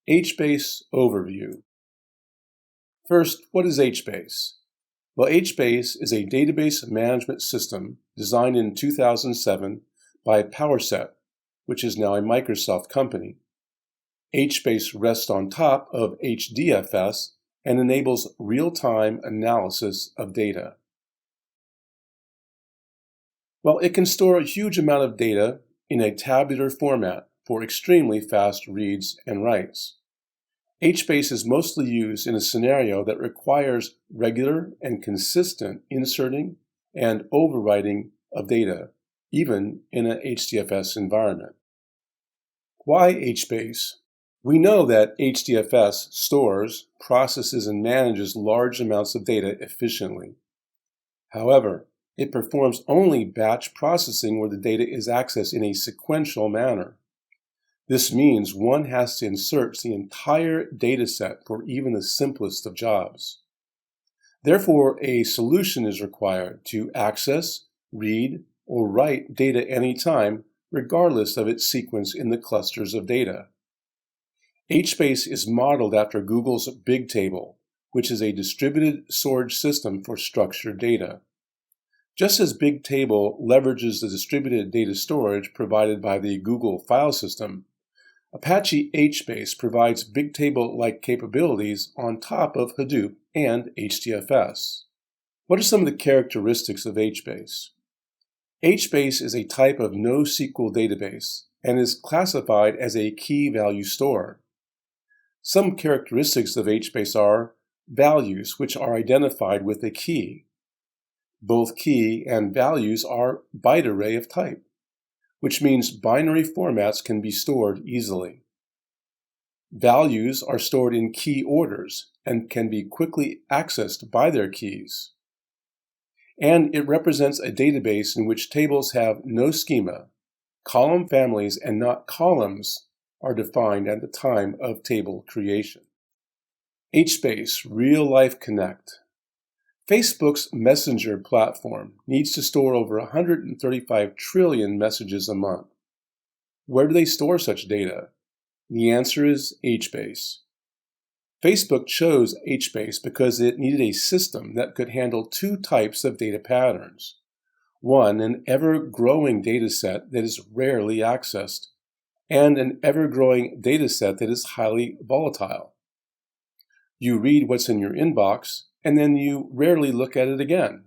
HBase Overview. First, what is HBase? Well, HBase is a database management system designed in 2007 by PowerSet, which is now a Microsoft company. HBase rests on top of HDFS and enables real-time analysis of data. Well, it can store a huge amount of data in a tabular format for extremely fast reads and writes. HBase is mostly used in a scenario that requires regular and consistent inserting and overwriting of data, even in an HDFS environment. Why HBase? We know that HDFS stores, processes, and manages large amounts of data efficiently. However, it performs only batch processing where the data is accessed in a sequential manner. This means one has to insert the entire dataset for even the simplest of jobs. Therefore, a solution is required to access, read, or write data anytime, regardless of its sequence in the clusters of data. HBase is modeled after Google's Bigtable, which is a distributed storage system for structured data. Just as Bigtable leverages the distributed data storage provided by the Google file system, Apache HBase provides Bigtable-like capabilities on top of Hadoop and HDFS. What are some of the characteristics of HBase? HBase is a type of NoSQL database and is classified as a key value store. Some characteristics of HBase are values, which are identified with a key. Both key and values are byte array of type, which means binary formats can be stored easily. Values are stored in key orders and can be quickly accessed by their keys. And it represents a database in which tables have no schema. Column families and not columns are defined at the time of table creation. HBase Real Life Connect. Facebook's Messenger platform needs to store over 135 trillion messages a month. Where do they store such data? The answer is HBase. Facebook chose HBase because it needed a system that could handle two types of data patterns. One, an ever-growing dataset that is rarely accessed, and an ever-growing dataset that is highly volatile. You read what's in your inbox, and then you rarely look at it again.